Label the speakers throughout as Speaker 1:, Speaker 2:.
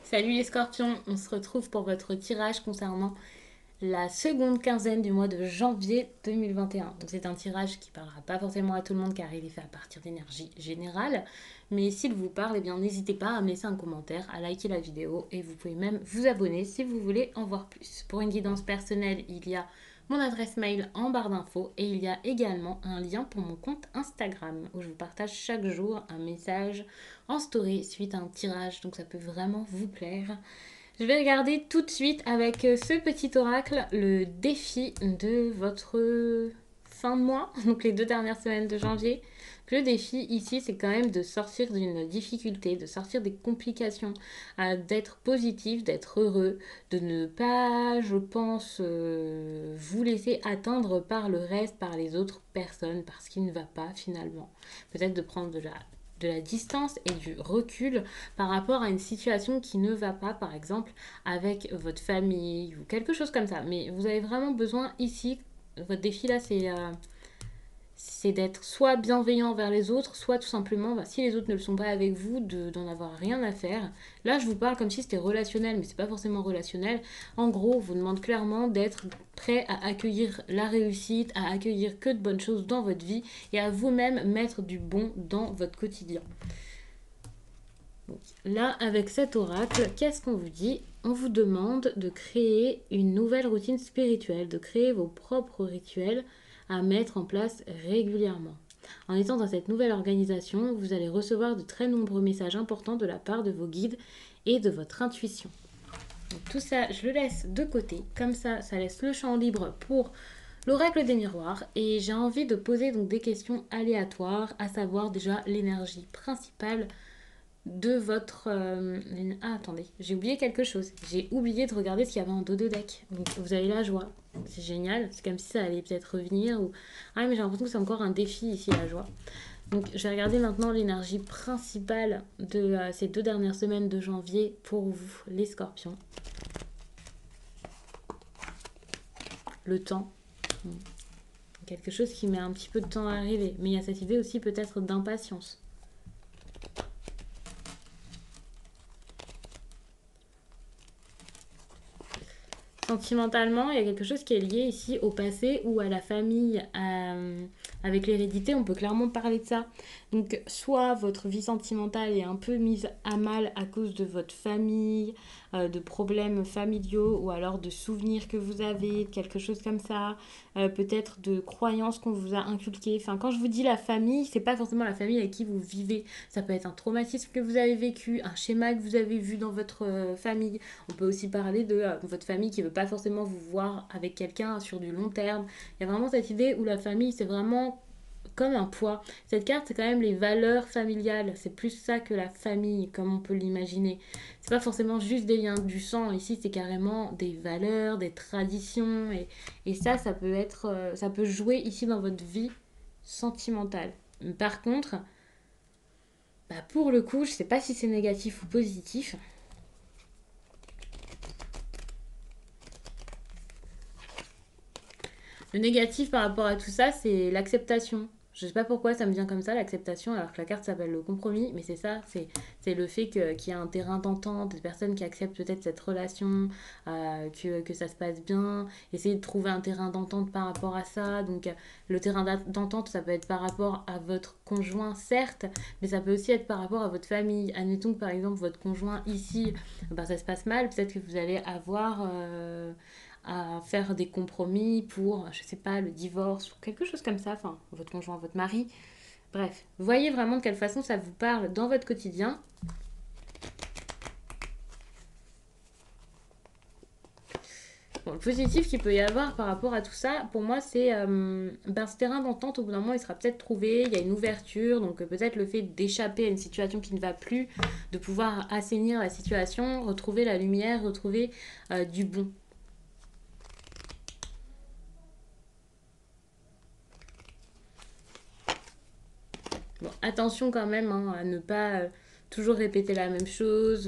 Speaker 1: Salut les scorpions, on se retrouve pour votre tirage concernant la seconde quinzaine du mois de janvier 2021. Donc c'est un tirage qui parlera pas forcément à tout le monde car il est fait à partir d'énergie générale. Mais s'il vous parle, eh bien n'hésitez pas à me laisser un commentaire, à liker la vidéo et vous pouvez même vous abonner si vous voulez en voir plus. Pour une guidance personnelle, il y a mon adresse mail en barre d'infos et il y a également un lien pour mon compte Instagram où je vous partage chaque jour un message en story suite à un tirage. Donc ça peut vraiment vous plaire. Je vais regarder tout de suite avec ce petit oracle le défi de votre fin de mois, donc les 2 dernières semaines de janvier. Le défi ici, c'est quand même de sortir d'une difficulté, de sortir des complications, d'être positif, d'être heureux, de ne pas, je pense, vous laisser atteindre par le reste, par les autres personnes, par ce qui ne va pas finalement. Peut-être de prendre de la distance et du recul par rapport à une situation qui ne va pas, par exemple, avec votre famille ou quelque chose comme ça. Mais vous avez vraiment besoin ici, votre défi là, c'est d'être soit bienveillant envers les autres, soit tout simplement, si les autres ne le sont pas avec vous, d'en avoir rien à faire. Là, je vous parle comme si c'était relationnel, mais c'est pas forcément relationnel. En gros, on vous demande clairement d'être prêt à accueillir la réussite, à accueillir que de bonnes choses dans votre vie et à vous-même mettre du bon dans votre quotidien. Donc, là, avec cet oracle, qu'est-ce qu'on vous dit? On vous demande de créer une nouvelle routine spirituelle, de créer vos propres rituels à mettre en place régulièrement. En étant dans cette nouvelle organisation, vous allez recevoir de très nombreux messages importants de la part de vos guides et de votre intuition. Donc, tout ça, je le laisse de côté. Comme ça laisse le champ libre pour l'oracle des miroirs. Et j'ai envie de poser donc des questions aléatoires, à savoir déjà l'énergie principale de votre... Ah, attendez, j'ai oublié quelque chose. J'ai oublié de regarder ce qu'il y avait en dos de deck. Donc, vous avez la joie. C'est génial. C'est comme si ça allait peut-être revenir. Ou... Ah, mais j'ai l'impression que c'est encore un défi ici, la joie. Donc, je vais regarder maintenant l'énergie principale de ces 2 dernières semaines de janvier pour vous, les scorpions. Le temps. Quelque chose qui met un petit peu de temps à arriver. Mais il y a cette idée aussi peut-être d'impatience. Sentimentalement, il y a quelque chose qui est lié ici au passé ou à la famille, avec l'hérédité, on peut clairement parler de ça. Donc, soit votre vie sentimentale est un peu mise à mal à cause de votre famille, de problèmes familiaux ou alors de souvenirs que vous avez, quelque chose comme ça, peut-être de croyances qu'on vous a inculquées. Enfin, quand je vous dis la famille, c'est pas forcément la famille avec qui vous vivez. Ça peut être un traumatisme que vous avez vécu, un schéma que vous avez vu dans votre famille. On peut aussi parler de votre famille qui veut pas forcément vous voir avec quelqu'un sur du long terme. Il y a vraiment cette idée où la famille, c'est vraiment comme un poids. Cette carte, c'est quand même les valeurs familiales. C'est plus ça que la famille, comme on peut l'imaginer. C'est pas forcément juste des liens du sang. Ici, c'est carrément des valeurs, des traditions. Et ça peut être, ça peut jouer ici dans votre vie sentimentale. Par contre, pour le coup, je sais pas si c'est négatif ou positif. Le négatif par rapport à tout ça, c'est l'acceptation. Je sais pas pourquoi ça me vient comme ça, l'acceptation, alors que la carte s'appelle le compromis, mais c'est ça, c'est le fait qu'il y a un terrain d'entente, des personnes qui acceptent peut-être cette relation, que ça se passe bien, essayer de trouver un terrain d'entente par rapport à ça. Donc le terrain d'entente, ça peut être par rapport à votre conjoint, certes, mais ça peut aussi être par rapport à votre famille. Admettons que par exemple votre conjoint ici, ça se passe mal, peut-être que vous allez avoir... à faire des compromis pour, je sais pas, le divorce ou quelque chose comme ça, enfin, votre conjoint, votre mari. Bref, voyez vraiment de quelle façon ça vous parle dans votre quotidien. Bon, le positif qu'il peut y avoir par rapport à tout ça, pour moi, c'est ce terrain d'entente, au bout d'un moment, il sera peut-être trouvé, il y a une ouverture, donc peut-être le fait d'échapper à une situation qui ne va plus, de pouvoir assainir la situation, retrouver la lumière, retrouver du bon. Bon, attention quand même à ne pas toujours répéter la même chose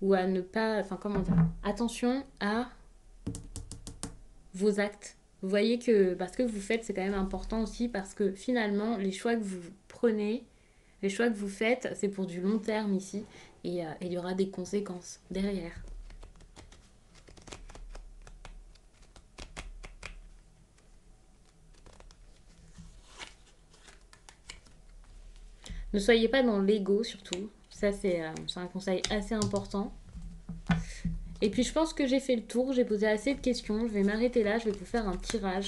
Speaker 1: ou à ne pas... Enfin, comment dire? Attention à vos actes. Vous voyez que ce que vous faites, c'est quand même important aussi parce que finalement, les choix que vous prenez Les choix que vous faites, c'est pour du long terme ici. Et il y aura des conséquences derrière. Ne soyez pas dans l'ego surtout. Ça, c'est un conseil assez important. Et puis, je pense que j'ai fait le tour. J'ai posé assez de questions. Je vais m'arrêter là. Je vais vous faire un tirage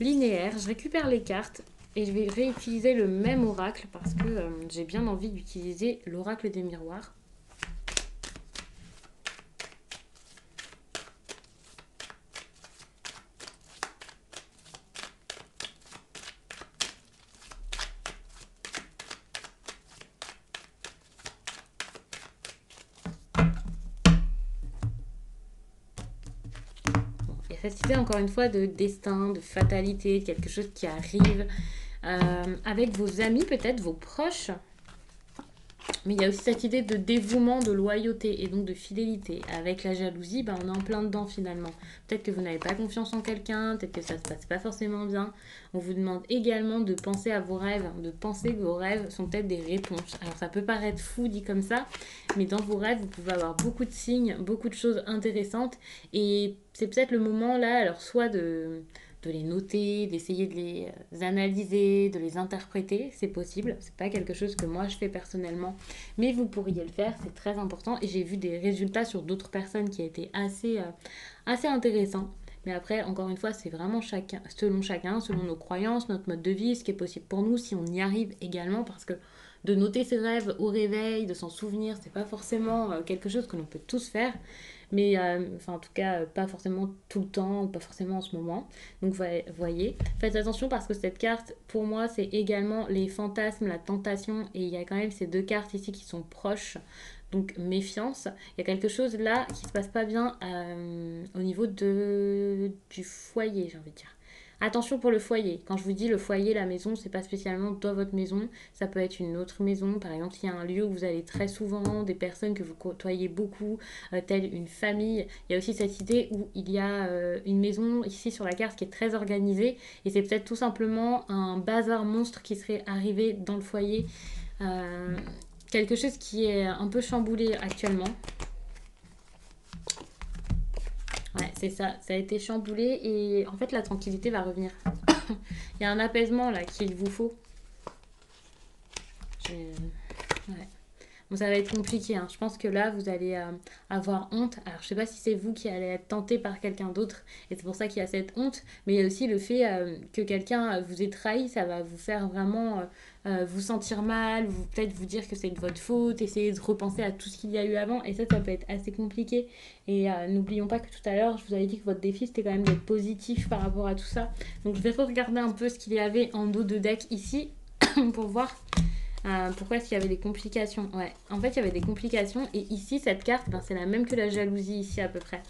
Speaker 1: linéaire. Je récupère les cartes et je vais réutiliser le même oracle parce que j'ai bien envie d'utiliser l'oracle des miroirs. Il y a cette idée encore une fois de destin, de fatalité, de quelque chose qui arrive avec vos amis peut-être, vos proches. Mais il y a aussi cette idée de dévouement, de loyauté et donc de fidélité. Avec la jalousie, on est en plein dedans finalement. Peut-être que vous n'avez pas confiance en quelqu'un, peut-être que ça ne se passe pas forcément bien. On vous demande également de penser à vos rêves, de penser que vos rêves sont peut-être des réponses. Alors ça peut paraître fou dit comme ça, mais dans vos rêves, vous pouvez avoir beaucoup de signes, beaucoup de choses intéressantes. Et c'est peut-être le moment là, alors soit de les noter, d'essayer de les analyser, de les interpréter, c'est possible. C'est pas quelque chose que moi je fais personnellement, mais vous pourriez le faire, c'est très important. Et j'ai vu des résultats sur d'autres personnes qui étaient assez intéressants. Mais après, encore une fois, c'est vraiment chacun, selon nos croyances, notre mode de vie, ce qui est possible pour nous, si on y arrive également, parce que de noter ses rêves au réveil, de s'en souvenir, c'est pas forcément quelque chose que l'on peut tous faire, mais enfin en tout cas pas forcément tout le temps ou pas forcément en ce moment. Donc voyez, faites attention parce que cette carte, pour moi, c'est également les fantasmes, la tentation, et il y a quand même ces deux cartes ici qui sont proches. Donc méfiance, il y a quelque chose là qui se passe pas bien au niveau du foyer, j'ai envie de dire. Attention pour le foyer. Quand je vous dis le foyer, la maison, c'est pas spécialement dans votre maison. Ça peut être une autre maison. Par exemple, s'il y a un lieu où vous allez très souvent, des personnes que vous côtoyez beaucoup, telle une famille. Il y a aussi cette idée où il y a une maison ici sur la carte qui est très organisée. Et c'est peut-être tout simplement un bazar monstre qui serait arrivé dans le foyer. Euh, Quelque chose qui est un peu chamboulé actuellement. Ouais, c'est ça. Ça a été chamboulé et en fait la tranquillité va revenir. Il y a un apaisement là qu'il vous faut. Ouais. Bon, ça va être compliqué, hein. Je pense que là, vous allez avoir honte. Alors, je sais pas si c'est vous qui allez être tenté par quelqu'un d'autre, et c'est pour ça qu'il y a cette honte, mais il y a aussi le fait que quelqu'un vous ait trahi, ça va vous faire vraiment vous sentir mal, peut-être vous dire que c'est de votre faute, essayer de repenser à tout ce qu'il y a eu avant, et ça peut être assez compliqué. Et n'oublions pas que tout à l'heure, je vous avais dit que votre défi, c'était quand même d'être positif par rapport à tout ça. Donc, je vais regarder un peu ce qu'il y avait en dos de deck ici, pour voir pourquoi est-ce qu'il y avait des complications. Ouais, en fait, il y avait des complications. Et ici, cette carte, c'est la même que la jalousie ici à peu près.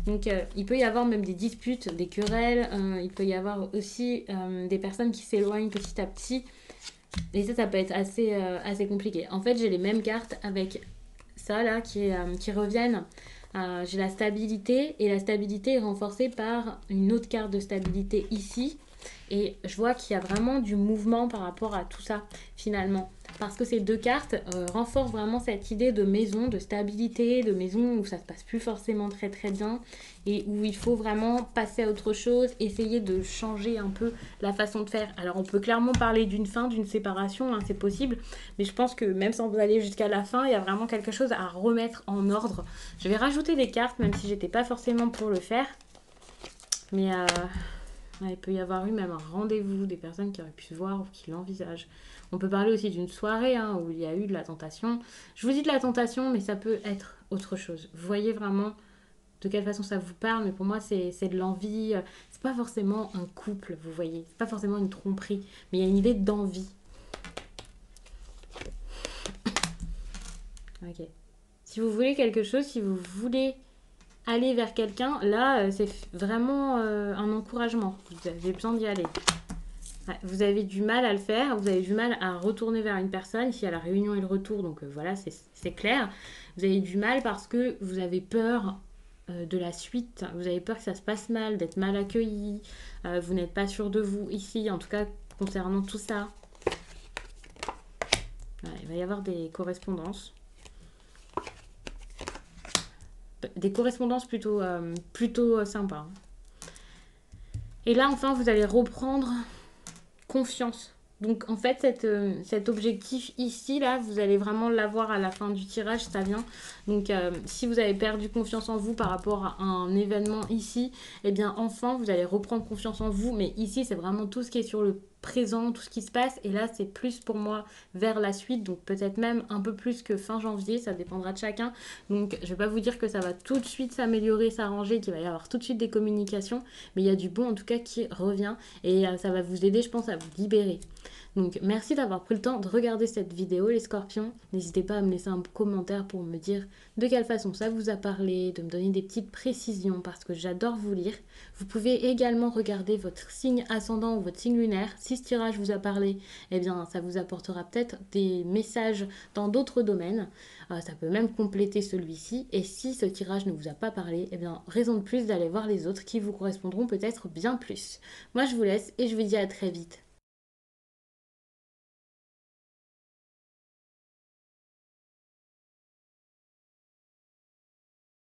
Speaker 1: Donc, il peut y avoir même des disputes, des querelles. Il peut y avoir aussi des personnes qui s'éloignent petit à petit. Et ça peut être assez compliqué. En fait, j'ai les mêmes cartes avec ça là qui reviennent. J'ai la stabilité et la stabilité est renforcée par une autre carte de stabilité ici. Et je vois qu'il y a vraiment du mouvement par rapport à tout ça finalement. Parce que ces deux cartes renforcent vraiment cette idée de maison, de stabilité, de maison où ça se passe plus forcément très très bien et où il faut vraiment passer à autre chose, essayer de changer un peu la façon de faire. Alors on peut clairement parler d'une fin, d'une séparation, hein, c'est possible, mais je pense que même sans vous aller jusqu'à la fin, il y a vraiment quelque chose à remettre en ordre. Je vais rajouter des cartes, même si j'étais pas forcément pour le faire, mais ouais, il peut y avoir eu même un rendez-vous, des personnes qui auraient pu se voir ou qui l'envisagent. On peut parler aussi d'une soirée où il y a eu de la tentation. Je vous dis de la tentation, mais ça peut être autre chose. Vous voyez vraiment de quelle façon ça vous parle, mais pour moi, c'est de l'envie. C'est pas forcément un couple, vous voyez. C'est pas forcément une tromperie, mais il y a une idée d'envie. Ok. Si vous voulez quelque chose, si vous voulez aller vers quelqu'un, là, c'est vraiment un encouragement. Vous avez besoin d'y aller. Ouais, vous avez du mal à le faire, vous avez du mal à retourner vers une personne, ici à la réunion et le retour, donc voilà, c'est clair. Vous avez du mal parce que vous avez peur de la suite, vous avez peur que ça se passe mal, d'être mal accueilli, vous n'êtes pas sûr de vous ici, en tout cas concernant tout ça. Voilà, il va y avoir des correspondances. Des correspondances plutôt sympas. Et là, enfin, vous allez reprendre confiance. Donc en fait, cet objectif ici, là, vous allez vraiment l'avoir à la fin du tirage, ça vient. Donc si vous avez perdu confiance en vous par rapport à un événement ici, eh bien enfin, vous allez reprendre confiance en vous. Mais ici, c'est vraiment tout ce qui est sur le présent, tout ce qui se passe. Et là, c'est plus pour moi vers la suite. Donc peut-être même un peu plus que fin janvier, ça dépendra de chacun. Donc je ne vais pas vous dire que ça va tout de suite s'améliorer, s'arranger, qu'il va y avoir tout de suite des communications. Mais il y a du bon en tout cas qui revient. Et ça va vous aider, je pense, à vous libérer. Donc merci d'avoir pris le temps de regarder cette vidéo les scorpions. N'hésitez pas à me laisser un commentaire pour me dire de quelle façon ça vous a parlé, de me donner des petites précisions parce que j'adore vous lire. Vous pouvez également regarder votre signe ascendant ou votre signe lunaire. Si ce tirage vous a parlé, eh bien ça vous apportera peut-être des messages dans d'autres domaines. Ça peut même compléter celui-ci. Et si ce tirage ne vous a pas parlé, eh bien raison de plus d'aller voir les autres qui vous correspondront peut-être bien plus. Moi je vous laisse et je vous dis à très vite.